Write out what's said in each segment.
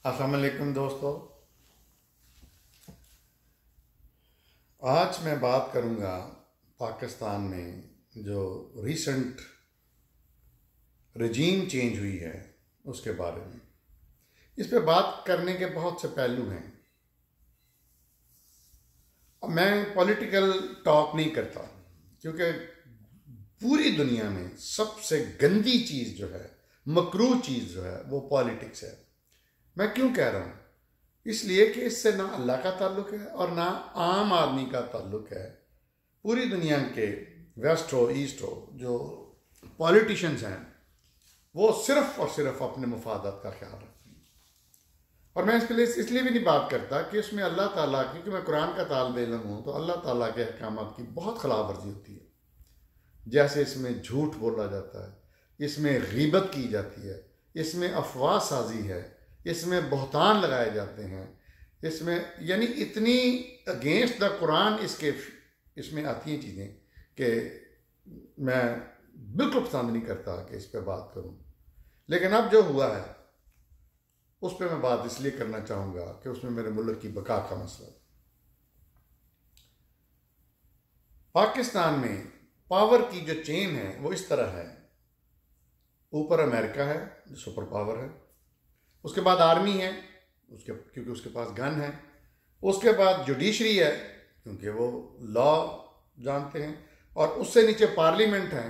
अस्सलाम वालेकुम दोस्तों। आज मैं बात करूंगा पाकिस्तान में जो रीसेंट रजीम चेंज हुई है उसके बारे में। इस पे बात करने के बहुत से पहलू हैं। अब मैं पॉलिटिकल टॉक नहीं करता क्योंकि पूरी दुनिया में सबसे गंदी चीज़ जो है, मकरूह चीज़ जो है, वो पॉलिटिक्स है। मैं क्यों कह रहा हूँ? इसलिए कि इससे ना अल्लाह का ताल्लुक है और ना आम आदमी का ताल्लुक है। पूरी दुनिया के वेस्ट हो ईस्ट हो जो पॉलिटिशियंस हैं वो सिर्फ और सिर्फ अपने मफादात का ख्याल रखते हैं। और मैं इसके लिए इसलिए भी नहीं बात करता कि उसमें अल्लाह ताला की, कि मैं कुरान का तालिब इल्म हूँ तो अल्लाह ताला के अहकामात की बहुत खिलाफ वर्जी होती है। जैसे इसमें झूठ बोला जाता है, इसमें गीबत की जाती है, इसमें अफवाह साजी है, इसमें बहतान लगाए जाते हैं, इसमें यानी इतनी अगेंस्ट द कुरान इसमें आती हैं चीज़ें कि मैं बिल्कुल पसंद नहीं करता कि इस पर बात करूं। लेकिन अब जो हुआ है उस पर मैं बात इसलिए करना चाहूँगा कि उसमें मेरे मुल्क की बका का मसला है। पाकिस्तान में पावर की जो चेन है वो इस तरह है। ऊपर अमेरिका है जो सुपर पावर है, उसके बाद आर्मी है क्योंकि उसके पास गन है, उसके बाद जुडिशरी है क्योंकि वो लॉ जानते हैं, और उससे नीचे पार्लियामेंट है।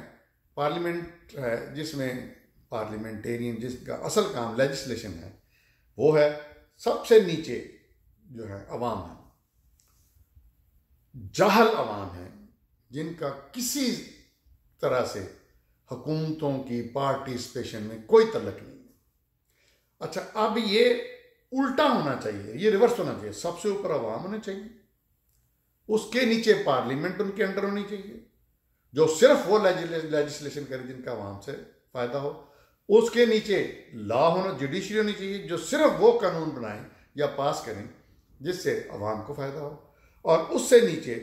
पार्लियामेंट है जिसमें पार्लियामेंटेरियन जिसका असल काम लेजिस्लेशन है वो है। सबसे नीचे जो है अवाम है, जाहल अवाम है जिनका किसी तरह से हुकूमतों की पार्टिसिपेशन में कोई तल्लक नहीं है। अच्छा, अब ये उल्टा होना चाहिए, ये रिवर्स होना चाहिए। सबसे ऊपर अवाम होना चाहिए, उसके नीचे पार्लियामेंट उनके अंडर होनी चाहिए जो सिर्फ वो लेजिस्लेशन करे जिनका अवाम से फायदा हो। उसके नीचे लॉ होना, जुडिशरी होनी चाहिए जो सिर्फ वो कानून बनाए या पास करें जिससे अवाम को फायदा हो। और उससे नीचे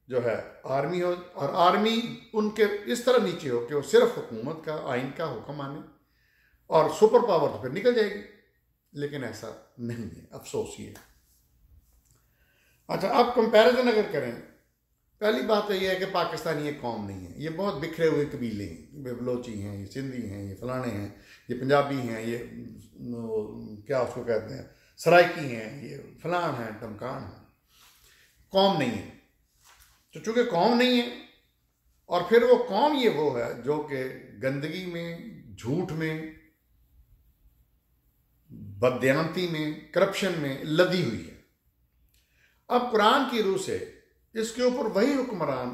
जो है आर्मी हो, और आर्मी उनके इस तरह नीचे हो कि वो सिर्फ हुकूमत का, आइन का हुक्म माने, और सुपर पावर तो फिर निकल जाएगी। लेकिन ऐसा नहीं है, अफसोस ये है। अच्छा, अब कंपैरिजन अगर करें, पहली बात तो यह है कि पाकिस्तानी एक कौम नहीं है, ये बहुत बिखरे हुए कबीले हैं। ये बलोची हैं, ये सिंधी हैं, ये फलाने हैं, ये पंजाबी हैं, ये क्या उसको कहते हैं, सराइकी हैं, ये फलान हैं, टमकान हैं। कौम नहीं है। तो चूंकि कौम नहीं है, और फिर वो कौम ये वो है जो कि गंदगी में, झूठ में, बददियानती में, करप्शन में लदी हुई है। अब कुरान की रूह से इसके ऊपर वही हुक्मरान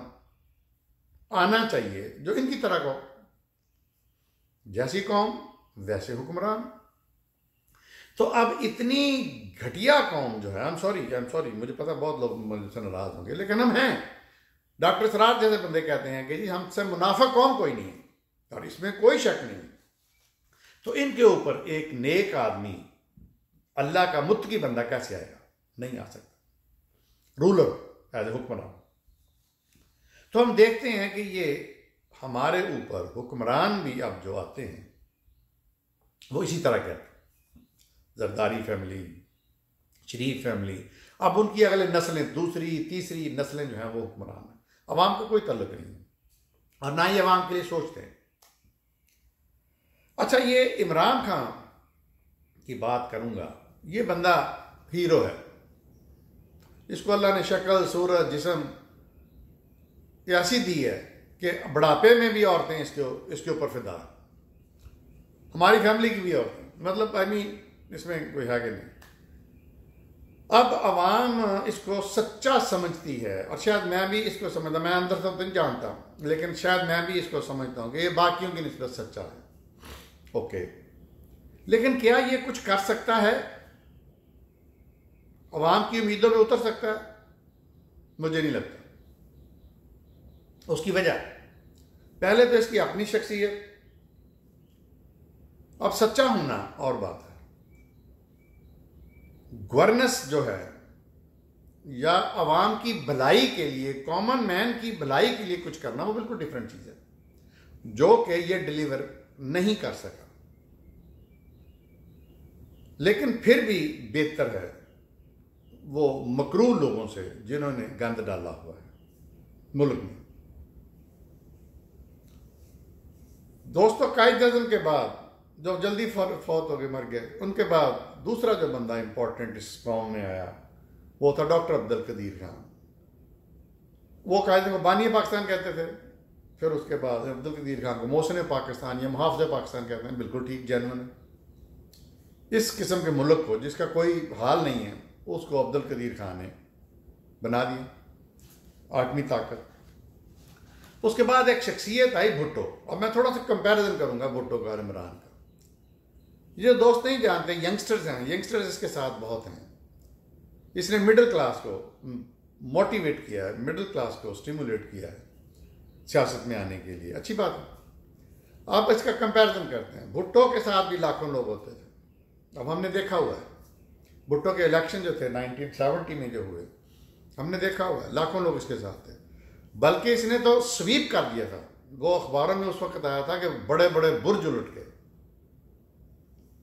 आना चाहिए जो इनकी तरह का, जैसी कौम वैसे हुक्मरान। तो अब इतनी घटिया कौम जो है, आई एम सॉरी, मुझे पता बहुत लोग मुझसे नाराज होंगे, लेकिन हम हैं। डॉक्टर सराज जैसे बंदे कहते हैं कि जी हमसे मुनाफा कौम कोई नहीं है, और इसमें कोई शक नहीं। तो इनके ऊपर एक नेक आदमी, अल्लाह का मुत्तकी बंदा कैसे आएगा? नहीं आ सकता, रूलर एज ए हुक्मरान। तो हम देखते हैं कि ये हमारे ऊपर हुक्मरान भी अब जो आते हैं वो इसी तरह के, जरदारी फैमिली, शरीफ फैमिली, अब उनकी अगले नस्लें, दूसरी तीसरी नस्लें जो हैं वो हुक्मरान है। अवाम को कोई तल्लुक नहीं है और ना ही अवाम के लिए सोचते हैं। अच्छा, ये इमरान खान की बात करूंगा। ये बंदा हीरो है, इसको अल्लाह ने शक्ल, सूरत, जिस्म ऐसी दी है कि बुढ़ापे में भी औरतें इसके ऊपर फिदा। हमारी फैमिली की भी औरतें, मतलब आई मीन इसमें कोई है कि नहीं। अब अवाम इसको सच्चा समझती है, और शायद मैं भी इसको समझता, मैं अंदर से तो नहीं जानता, लेकिन शायद मैं भी इसको समझता हूं कि ये बाकियों की निस्बत सच्चा है। ओके, लेकिन क्या ये कुछ कर सकता है? अवाम की उम्मीदों में उतर सकता है? मुझे नहीं लगता। उसकी वजह, पहले तो इसकी अपनी शख्सियत। अब सच्चा होना और बात है, गवर्नेंस जो है या अवाम की भलाई के लिए, कॉमन मैन की भलाई के लिए कुछ करना, वो बिल्कुल डिफरेंट चीज है जो कि ये डिलीवर नहीं कर सका। लेकिन फिर भी बेहतर है वो मकरूह लोगों से जिन्होंने गंद डाला हुआ है मुल्क में। दोस्तों, कायद-ए-आज़म के बाद जो जल्दी फौत हो गए, मर गए, उनके बाद दूसरा जो बंदा इंपॉर्टेंट इस कौम में आया वो था डॉक्टर अब्दुल कदीर खान। वो कायदे को बानी पाकिस्तान कहते थे। फिर उसके बाद अब्दुल कदीर खान को मोहसिन पाकिस्तान या मुहाफ़िज़ पाकिस्तान कहते हैं। बिल्कुल ठीक, जेन्युइन है। इस किस्म के मुल्क को जिसका कोई हाल नहीं है उसको अब्दुल कदीर खान ने बना दिया आठवीं ताकत। उसके बाद एक शख्सियत आई भुट्टो। अब मैं थोड़ा सा कंपैरिजन करूंगा भुट्टो का और इमरान का। ये दोस्त नहीं जानते, यंगस्टर्स हैं, यंगस्टर्स इसके साथ बहुत हैं। इसने मिडिल क्लास को मोटिवेट किया है, मिडिल क्लास को स्टिमुलेट किया है सियासत में आने के लिए। अच्छी बात है। आप इसका कंपैरिजन करते हैं, भुट्टो के साथ भी लाखों लोग होते थे। अब हमने देखा हुआ है भुट्टो के इलेक्शन जो थे 1970 में जो हुए, हमने देखा हुआ है लाखों लोग इसके साथ थे। बल्कि इसने तो स्वीप कर दिया था। वो अखबारों में उस वक्त आया था कि बड़े बड़े बुर्ज उलट गए।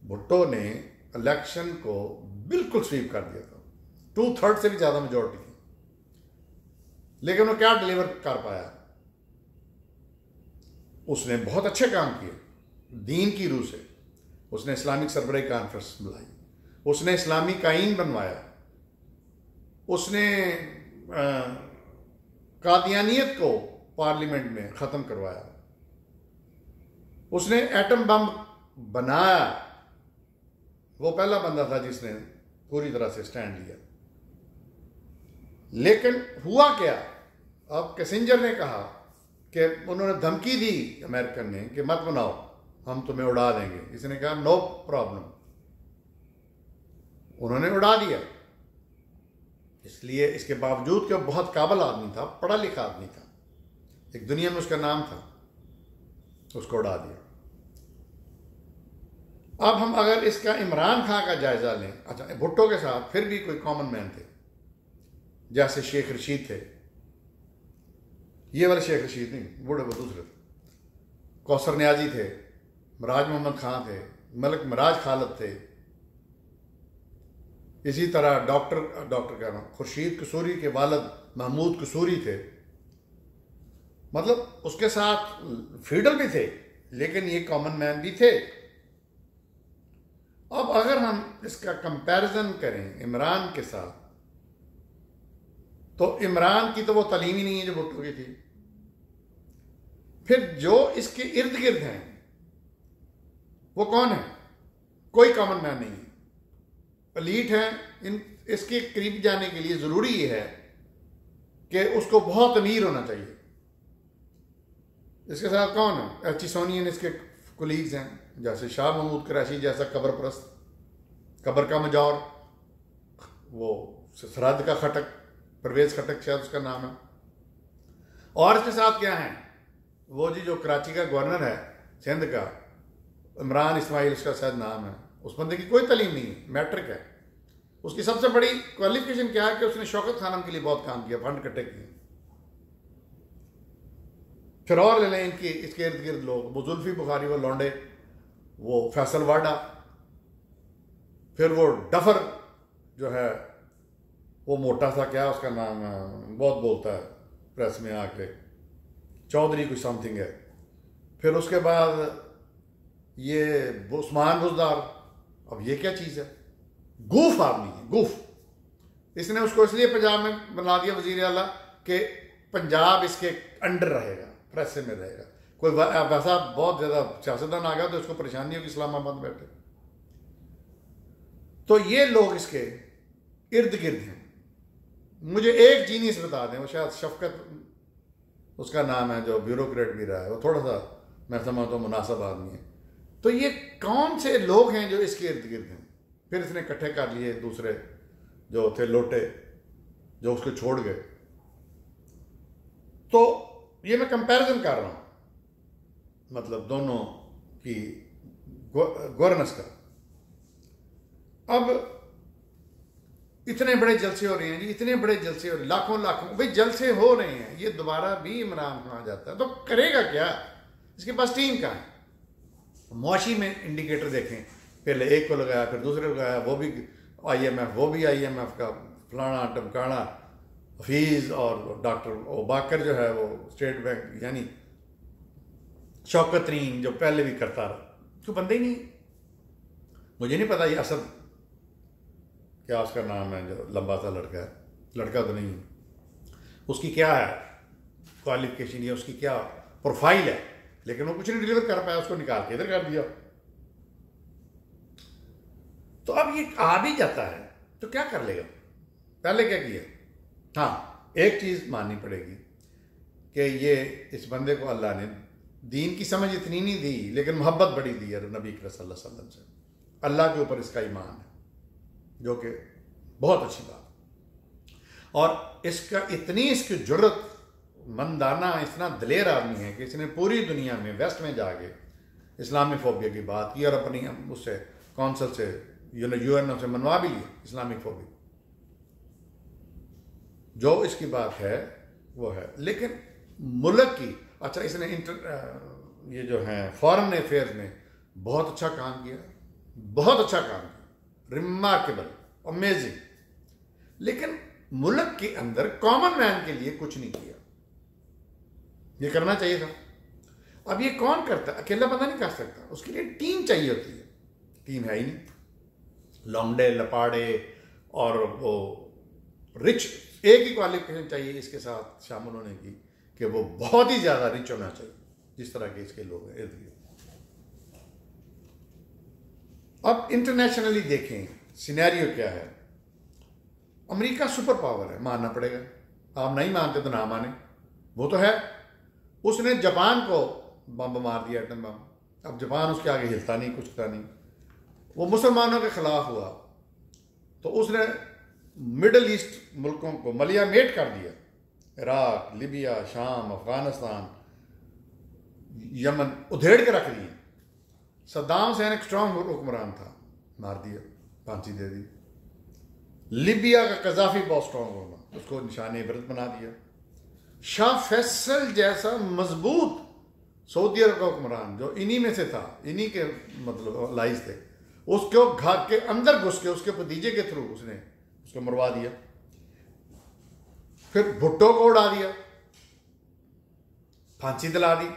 भुट्टो ने इलेक्शन को बिल्कुल स्वीप कर दिया था, 2/3 से भी ज्यादा मेजोरिटी थी। लेकिन वो क्या डिलीवर कर पाया? उसने बहुत अच्छे काम किए दीन की रूह से। उसने इस्लामिक सरबराही कॉन्फ्रेंस बुलाई, उसने इस्लामिक आईन बनवाया, उसने कादियानियत को पार्लियामेंट में ख़त्म करवाया, उसने एटम बम बनाया। वो पहला बंदा था जिसने पूरी तरह से स्टैंड लिया। लेकिन हुआ क्या? अब किसिंजर ने कहा कि उन्होंने धमकी दी अमेरिकन ने कि मत बनाओ, हम तुम्हें उड़ा देंगे। इसने कहा नो प्रॉब्लम, उन्होंने उड़ा दिया। इसलिए इसके बावजूद कि वो बहुत काबिल आदमी था, पढ़ा लिखा आदमी था, एक दुनिया में उसका नाम था, उसको उड़ा दिया। अब हम अगर इसका इमरान खान का जायजा लें, अच्छा भुट्टो के साथ फिर भी कोई कॉमन मैन थे, जैसे शेख रशीद थे। ये वाले शेख रशीद नहीं, बूढ़े वो दूसरे थे। कौसर न्याजी थे, मिराज मोहम्मद खान थे, मलिक मिराज खालिद थे। इसी तरह डॉक्टर कह रहा हूँ, खुर्शीद कसूरी के वालिद महमूद कसूरी थे। मतलब उसके साथ फीडल भी थे, लेकिन ये कॉमन मैन भी थे। अब अगर हम इसका कंपैरिजन करें इमरान के साथ, तो इमरान की तो वो तालीम ही नहीं है जो भुट्टो की थी। फिर जो इसके इर्द गिर्द हैं वो कौन है? कोई कॉमन मैन नहीं है, एलीट है। इसके करीब जाने के लिए जरूरी ये है कि उसको बहुत अमीर होना चाहिए। इसके साथ कौन है? एच सोनियन इसके कोलीग्स हैं, जैसे शाह महमूद कुरैशी जैसा कब्र परस्त, कब्र का मजौर, वो सरहद का खटक, परवेज खटक शायद उसका नाम है। और इसके साथ क्या है? वो जी जो कराची का गवर्नर है सिंध का, इमरान इस्माइल उसका शायद नाम है। उस बंदे की कोई तालीम नहीं है, मैट्रिक है। उसकी सबसे बड़ी क्वालिफिकेशन क्या है कि उसने शौकत खानम के लिए बहुत काम किया, फंड इकट्ठे किए। फिर और ले लें इनकी इसके इर्द गिर्द लोग, वो जुल्फी बुखारी, वो लौंडे, वो फैसल वाडा, फिर वो डफर जो है वो मोटा सा, क्या उसका नाम है, बहुत बोलता है प्रेस में आके, चौधरी कुछ समथिंग है। फिर उसके बाद ये उस्मान बुजदार। अब ये क्या चीज़ है? गूफ आदमी है, गूफ। इसने उसको इसलिए पंजाब में बना दिया वजीर आला कि पंजाब इसके अंडर रहेगा, प्रेस में रहेगा। कोई वैसा बहुत ज़्यादा सियासतदान आ गया तो इसको परेशानी होगी इस्लामाबाद में बैठे। तो ये लोग इसके इर्द गिर्द हैं। मुझे एक जीनियस बता दें, वो शायद शफकत उसका नाम है, जो ब्यूरोक्रेट भी रहा है, वो थोड़ा सा मैं समझता हूँ मुनासिब आदमी है। तो ये कौन से लोग हैं जो इसके इर्द गिर्द हैं? फिर इसने इकट्ठे कर लिए दूसरे जो थे लोटे, जो उसको छोड़ गए। तो ये मैं कंपैरिजन कर रहा हूँ, मतलब दोनों की गवर्नेंस का। अब इतने बड़े जलसे हो रहे हैं जी, इतने बड़े जलसे हो रहे हैं, लाखों भाई जलसे हो रहे हैं। ये दोबारा भी इमरान खान आ जाता है तो करेगा क्या? इसके पास टीम का है। मुआशी में इंडिकेटर देखें, पहले एक को लगाया, फिर दूसरे को लगाया, वो भी IMF, वो भी IMF का, फलाना टमकाना, हफीज़ और डॉक्टर ओबाकर जो है वो स्टेट बैंक, यानी शौकत तरीन जो पहले भी करता रहा, तो बंदे ही नहीं। मुझे नहीं पता ये असद क्या उसका नाम है जो लंबा सा लड़का है, लड़का तो नहीं है, उसकी क्या है क्वालिफिकेशन या उसकी क्या प्रोफाइल है, लेकिन वो कुछ नहीं डिलीवर कर पाया, उसको निकाल के इधर कर दिया। तो अब ये आ भी जाता है तो क्या कर लेगा? पहले क्या किया? हाँ, एक चीज माननी पड़ेगी कि ये इस बंदे को अल्लाह ने दीन की समझ इतनी नहीं दी, लेकिन मोहब्बत बड़ी दी है नबी सल्लल्लाहु अलैहि वसल्लम से, अल्लाह के ऊपर इसका ईमान है, जो कि बहुत अच्छी बात। और इसका इतनी इसकी जुर्रत मंदाना, इतना दलेर आदमी है कि इसने पूरी दुनिया में वेस्ट में जाके इस्लामिक की बात की और अपनी उससे कौंसल से UN से मनवा भी लिया इस्लामिक फोबिया, जो इसकी बात है वो है। लेकिन मुल्क की, अच्छा इसने ये जो है फॉरेन अफेयर्स में बहुत अच्छा काम किया, बहुत अच्छा काम किया, रिमार्केबल, अमेजिंग, लेकिन मुल्क के अंदर कॉमन मैन के लिए कुछ नहीं किया। ये करना चाहिए था। अब ये कौन करता है? अकेला बंदा नहीं कर सकता, उसके लिए टीम चाहिए होती है, टीम है ही नहीं। लौंडे लपाड़े और वो रिच, एक ही क्वालिफिकेशन चाहिए इसके साथ शामिल होने की कि वो बहुत ही ज्यादा रिच होना चाहिए, जिस तरह के इसके लोग हैं। अब इंटरनेशनली देखें सिनेरियो क्या है। अमेरिका सुपर पावर है, मानना पड़ेगा, आप नहीं मानते तो ना माने, वो तो है। उसने जापान को बम मार दिया, एटम बम। अब जापान उसके आगे हिलता नहीं, कुछ था नहीं। वो मुसलमानों के खिलाफ हुआ तो उसने मिडल ईस्ट मुल्कों को मलियामेट कर दिया, इराक, लिबिया, शाम, अफगानिस्तान, यमन उधेड़ के रख दिए। सद्दाम हुसैन एक स्ट्रांग हुक्मरान था, मार दिया, फांसी दे दी। लिबिया का कजाफी बहुत स्ट्रांग होगा, उसको निशाने इबरत बना दिया। शाह फैसल जैसा मजबूत सऊदी अरब का हुक्मरान जो इन्हीं में से था, इन्हीं के मतलब लाइज थे, उसको घर के अंदर घुस के उसके भतीजे के थ्रू उसने उसको मरवा दिया। फिर भुट्टो को उड़ा दिया, फांसी दिला दी।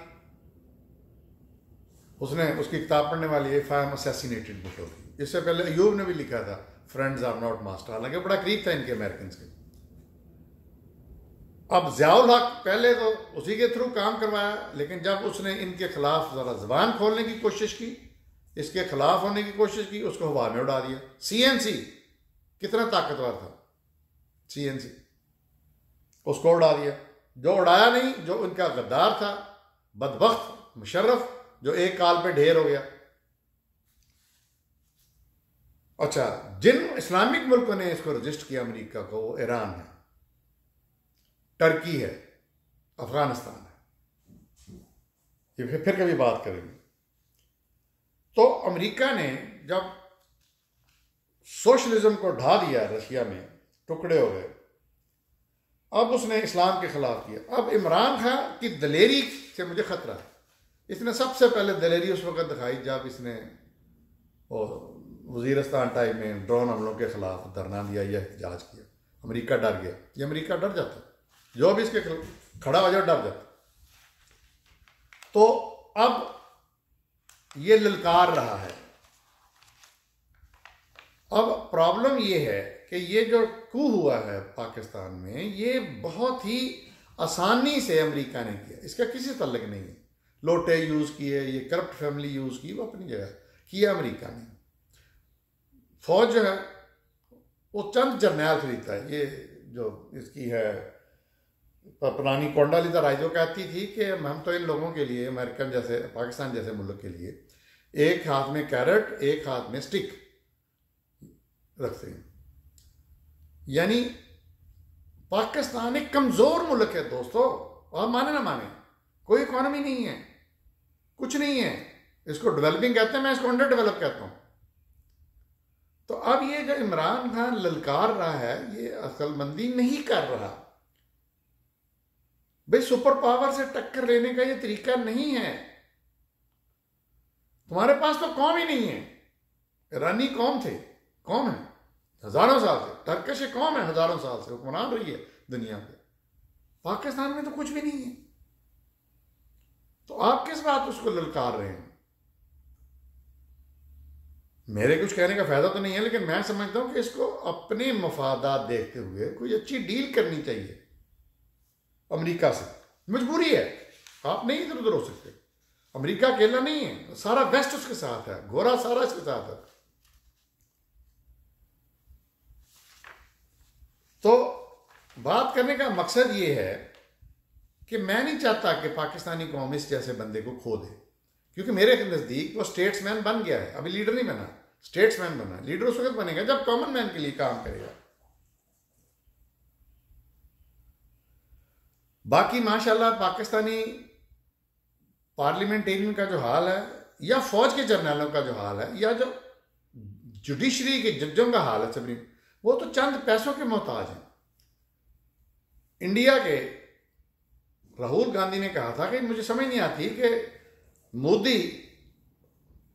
उसने उसकी किताब पढ़ने वाली if I am assassinated Bhutto की। इससे पहले अयूब ने भी लिखा था फ्रेंड्स आर नॉट मास्टर, हालांकि बड़ा करीब था इनके अमेरिकन के। अब ज़ियाउल हक पहले तो उसी के थ्रू काम करवाया, लेकिन जब उसने इनके खिलाफ जरा जबान खोलने की कोशिश की, इसके खिलाफ होने की कोशिश की, उसको हवा में उड़ा दिया। CNC कितना ताकतवर था, CNC उसको उड़ा दिया। जो उड़ाया नहीं, जो उनका गद्दार था बदबख्त मुशर्रफ, जो एक काल पे ढेर हो गया। अच्छा, जिन इस्लामिक मुल्कों ने इसको रजिस्ट किया अमेरिका को, वो ईरान है, टर्की है, अफगानिस्तान है। ये फिर कभी बात करेंगे। तो अमेरिका ने जब सोशलिज्म को ढा दिया, रशिया में टुकड़े हो गए, अब उसने इस्लाम के खिलाफ किया। अब इमरान खान की दलेरी से मुझे खतरा है। इसने सबसे पहले दलेरी उस वक्त दिखाई जब इसने वजीरिस्तान टाइम में ड्रोन हमलों के खिलाफ धरना दिया या एहतजाज किया। अमेरिका डर गया। ये अमेरिका डर जाता है, जो भी इसके खड़ा हो जाए डर जाता। तो अब ये ललकार रहा है। अब प्रॉब्लम ये है कि ये जो कू हुआ है पाकिस्तान में, ये बहुत ही आसानी से अमेरिका ने किया, इसका किसी तल्लक नहीं है। लोटे यूज़ किए, ये करप्ट फैमिली यूज़ की, वो अपनी जगह किया अमेरिका ने। फौज जो है वो चंद जर्नैल खरीदता है। ये जो इसकी है पुरानी कोंडालीदा राय जो कहती थी कि हम तो इन लोगों के लिए, अमेरिकन जैसे, पाकिस्तान जैसे मुल्क के लिए, एक हाथ में कैरेट एक हाथ में स्टिक रखते हैं। यानी पाकिस्तान एक कमजोर मुल्क है दोस्तों, और माने ना माने, कोई इकोनॉमी नहीं है, कुछ नहीं है। इसको डेवलपिंग कहते हैं, मैं इसको अंडर डेवलप कहता हूं। तो अब ये जो इमरान खान ललकार रहा है, ये अक्लमंदी नहीं कर रहा। भाई सुपर पावर से टक्कर लेने का ये तरीका नहीं है। तुम्हारे पास तो कौम ही नहीं है, ईरानी कौम थे, कौम है हजारों साल से, टर्किश कौम है हजारों साल से हुक्मरान रही है दुनिया पे। पाकिस्तान में तो कुछ भी नहीं है, तो आप किस बात उसको ललकार रहे हैं? मेरे कुछ कहने का फायदा तो नहीं है, लेकिन मैं समझता हूं कि इसको अपने मफादात देखते हुए कोई अच्छी डील करनी चाहिए अमेरिका से। मजबूरी है, आप नहीं इधर उधर हो सकते। अमेरिका अकेला नहीं है, सारा वेस्ट उसके साथ है, गोरा सारा इसके साथ है। तो बात करने का मकसद ये है कि मैं नहीं चाहता कि पाकिस्तानी कौम इस जैसे बंदे को खो दे, क्योंकि मेरे नज़दीक वो स्टेट्समैन बन गया है, अभी लीडर नहीं बना, स्टेट्समैन बना। लीडर उस वक्त बनेगा जब कॉमन मैन के लिए काम करेगा। बाकी माशाल्लाह पाकिस्तानी पार्लियामेंटेरियन का जो हाल है, या फौज के जर्नलों का जो हाल है, या जो जुडिशरी के जजों का हाल है सुप्रीम, वो तो चंद पैसों के मोहताज हैं। इंडिया के राहुल गांधी ने कहा था कि मुझे समझ नहीं आती कि मोदी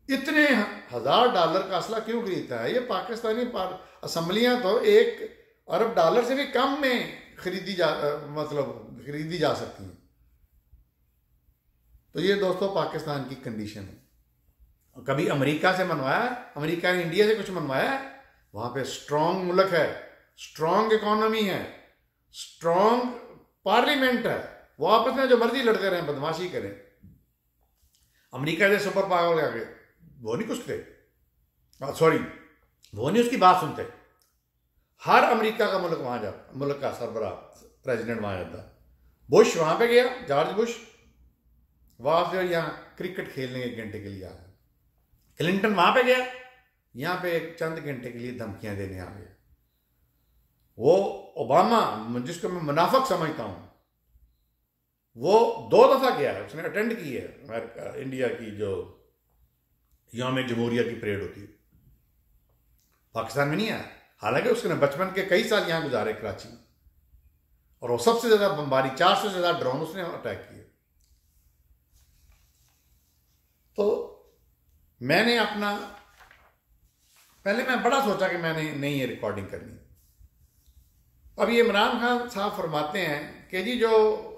इतने $1000 का असला क्यों खरीदता है। ये पाकिस्तानी असम्बलियां तो $1 अरब से भी कम में खरीदी जा सकती हैं। तो ये दोस्तों पाकिस्तान की कंडीशन है। कभी अमेरिका से मनवाया, अमेरिका ने इंडिया से कुछ मनवाया? वहां पे स्ट्रांग मुल्क है, स्ट्रांग इकोनॉमी है, स्ट्रांग पार्लियामेंट है, वो आपस में जो मर्जी लड़ते रहें, बदमाशी करें। अमेरिका से सुपर पावर आगे वो नहीं कुछते, सॉरी वो नहीं उसकी बात सुनते। हर अमेरिका का मुल्क का सरबराह प्रेसिडेंट वहां जाता। बुश वहां पे गया, जॉर्ज बुश वहां से यहाँ क्रिकेट खेलने 1 घंटे के लिए आ गया। क्लिंटन वहां पे गया, यहाँ पे चंद घंटे के लिए धमकियां देने आ गया। वो ओबामा, जिसको मैं मुनाफिक समझता हूं, वो 2 दफा गया है, उसने अटेंड की है अमेरिका इंडिया की जो यौम जमहूरिया की परेड होती है। पाकिस्तान में नहीं आया, हालांकि उसने बचपन के कई साल यहां गुजारे कराची में, और वो सबसे ज्यादा बमबारी, 400 से ज्यादा ड्रोन उसने अटैक किए। तो मैंने अपना पहले मैं बड़ा सोचा कि मैंने नहीं ये रिकॉर्डिंग करनी। अब ये इमरान खान साहब फरमाते हैं कि जी जो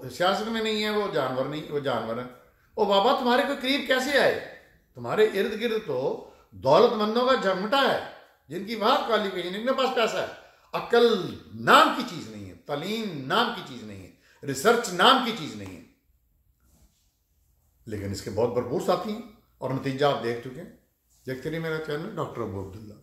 सियासत में नहीं है वो जानवर नहीं, वो जानवर है। ओ बाबा, तुम्हारे कोई करीब कैसे आए? तुम्हारे इर्द गिर्द तो दौलतमंदों का झमटा है, जिनकी बात क्वालिफिकेशन, जिनके पास पैसा है। अकल नाम की चीज नहीं है, तालीम नाम की चीज नहीं है, रिसर्च नाम की चीज नहीं है, लेकिन इसके बहुत भरपूर साथी हैं, और नतीजा आप देख चुके हैं। देखते रहिए मेरा चैनल डॉक्टर अबू अब्दुल्ला।